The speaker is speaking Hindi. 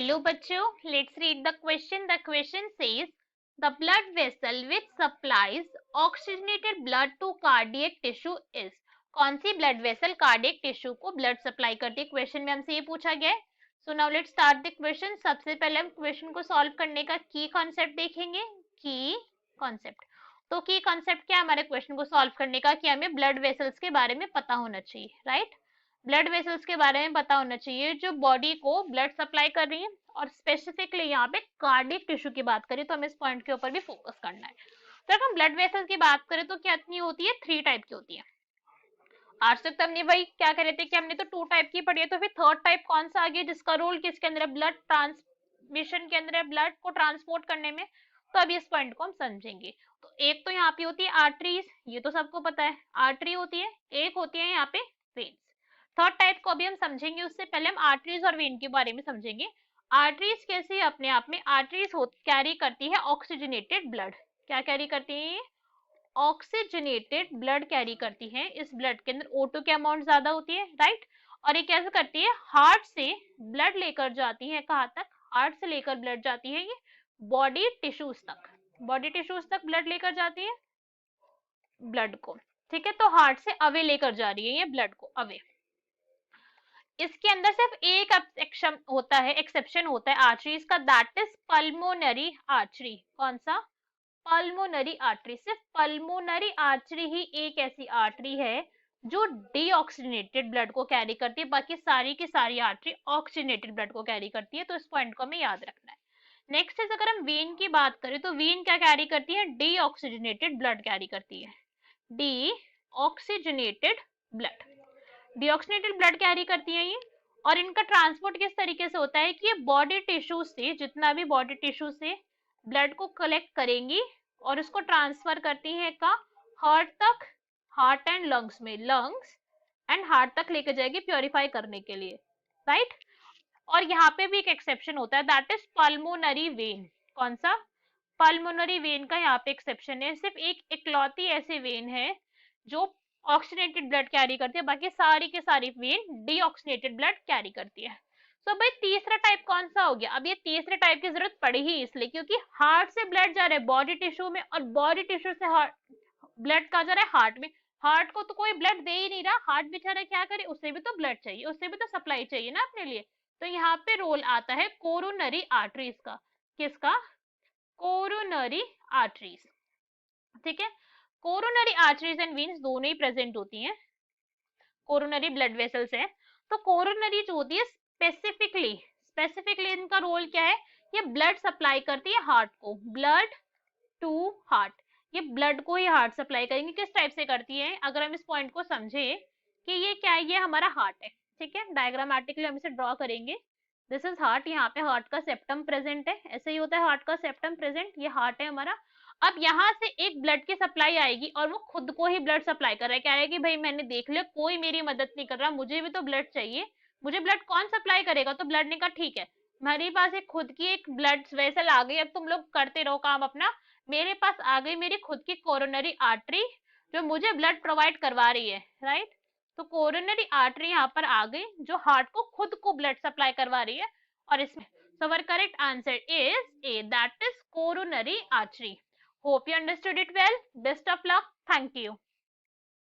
Hello बच्चों, let's read the question. The question says the blood vessel which supplies oxygenated blood to cardiac tissue is. कौन सी blood vessel cardiac tissue को blood supply करती है? क्वेश्चन में हमसे ये पूछा गया है. So now let's start the question. सबसे पहले हम क्वेश्चन को सॉल्व करने का की कॉन्सेप्ट देखेंगे. की कॉन्सेप्ट, तो की कॉन्सेप्ट क्या है हमारे क्वेश्चन को सॉल्व करने का कि हमें ब्लड वेसल्स के बारे में पता होना चाहिए, राइट? ब्लड वेसल्स के बारे में पता होना चाहिए जो बॉडी को ब्लड सप्लाई कर रही है, और स्पेसिफिकली यहाँ पे कार्डियक टिश्यू की बात करें तो हमें इस पॉइंट के ऊपर भी फोकस करना है. तो अगर हम ब्लड वेसल की बात करें तो कितनी होती है? 3 टाइप की होती है. आज तक तो हमने वही क्या कह रहे थे कि हमने तो 2 टाइप की पढ़ी है, तो फिर थर्ड टाइप कौन सा आ गया जिसका रोल किसके अंदर है? ब्लड ट्रांसमिशन के अंदर है, ब्लड को ट्रांसपोर्ट करने में. तो अभी इस पॉइंट को हम समझेंगे. तो एक तो यहाँ पे होती है आर्टरीज, ये तो सबको पता है, आर्टरी होती है. एक होती है यहाँ पे वेन्स. थर्ड टाइप को अभी हम समझेंगे, उससे पहले हम आर्टरीज और वेन के बारे में समझेंगे. आर्टरीज कैसे अपने आप में आर्टरीज कैरी करती है ऑक्सीजनेटेड ब्लड. क्या कैरी करती है? ऑक्सीजनेटेड ब्लड कैरी करती है. इस ब्लड के अंदर O2 की अमाउंट ज्यादा होती है, राइट? और ये कैसे करती है? हार्ट से ब्लड लेकर जाती है. कहाँ तक? हार्ट से लेकर ब्लड जाती है ये बॉडी टिश्यूज तक. बॉडी टिश्यूज तक ब्लड लेकर जाती है ब्लड को, ठीक है? तो हार्ट से अवे लेकर जा रही है ये ब्लड को, अवे. इसके अंदर सिर्फ एक एक्सेप्शन होता है आर्टरीज का, दैट इज पल्मोनरी आर्टरी. कौन सा? Pulmonary artery. सिर्फ पल्मोनरी आर्टरी ही एक ऐसी आर्टरी है जो डीऑक्सीजनेटेड ब्लड को कैरी करती है. बाकी सारी की सारी आर्टरी ऑक्सीजनेटेड ब्लड को कैरी करती है. तो इस पॉइंट को हमें याद रखना है. नेक्स्ट इज, अगर हम वेन की बात करें तो वेन क्या कैरी करती है? डीऑक्सीजनेटेड ब्लड कैरी करती है. Deoxygenated blood, deoxygenated blood carry करती है ये. और इनका ट्रांसपोर्ट किस तरीके से होता है कि ये बॉडी टिश्यू से, जितना भी बॉडी टिश्यू से ब्लड को कलेक्ट करेंगी और उसको ट्रांसफर करती है का हार्ट तक, हार्ट एंड लंग्स में, लंग्स एंड हार्ट तक लेके जाएगी प्योरीफाई करने के लिए, राइट? और यहाँ पे भी एक एक्सेप्शन होता है, दैट इज पल्मोनरी वेन. कौन सा? पल्मोनरी वेन का यहाँ पे एक्सेप्शन है. सिर्फ एक इकलौती ऐसी वेन है जो ऑक्सीजनेटेड ब्लड कैरी करती है, बाकी सारी की सारी वेन डीऑक्सीजनेटेड ब्लड कैरी करती है. तो भाई तीसरा टाइप कौन सा हो गया? अब ये तीसरे टाइप की जरूरत पड़ी ही इसलिए क्योंकि हार्ट से ब्लड जा रहा है बॉडी टिश्यू में, और बॉडी टिश्यू से हार्ट ब्लड का जा रहा है हार्ट में. हार्ट को तो कोई ब्लड दे ही नहीं रहा, हार्ट बेचारा क्या करे, उसे भी तो ब्लड चाहिए, उसे भी तो सप्लाई चाहिए ना अपने लिए. तो यहाँ पे रोल आता है कोरोनरी आर्टरीज का. किसका? कोरोनरी आर्टरीज, ठीक है? कोरोनरी आर्टरीज एंड वेन्स दोनों ही प्रेजेंट होती हैं. कोरोनरी ब्लड वेसल्स है. तो कोरोनरी जो होती है स्पेसिफिकली इनका रोल क्या है? ये ब्लड सप्लाई करती है हार्ट को, ब्लड टू हार्ट. ये ब्लड को ही हार्ट सप्लाई करेंगे. किस टाइप से करती है? अगर हम इस पॉइंट को समझे कि ये क्या है, ये हमारा हार्ट है, ठीक है? डायग्रामेटिकली हम इसे ड्रॉ करेंगे. This is heart. यहाँ पे हार्ट का सेप्टम प्रेजेंट है, ऐसे ही होता है हार्ट का सेप्टम प्रेजेंट. ये हार्ट है हमारा. अब यहाँ से एक ब्लड की सप्लाई आएगी और वो खुद को ही ब्लड सप्लाई कर रहा है. कह रहा है कि भाई मैंने देख लिया कोई मेरी मदद नहीं कर रहा, मुझे भी तो ब्लड चाहिए, मुझे ब्लड कौन सप्लाई करेगा? तो ब्लड ने कहा ठीक है, मेरे पास एक खुद की एक ब्लड वेसल आ गई, अब तुम लोग करते रहो काम अपना. मेरे पास आ गई मेरी खुद की कोरोनरी आर्टरी जो मुझे ब्लड प्रोवाइड करवा रही है, राइट? तो कोरोनरी आर्टरी यहाँ पर आ गई जो हार्ट को खुद को ब्लड सप्लाई करवा रही है. और इसमें so our correct answer is A, that is coronary artery. Hope you understood it well. Best of luck. Thank you.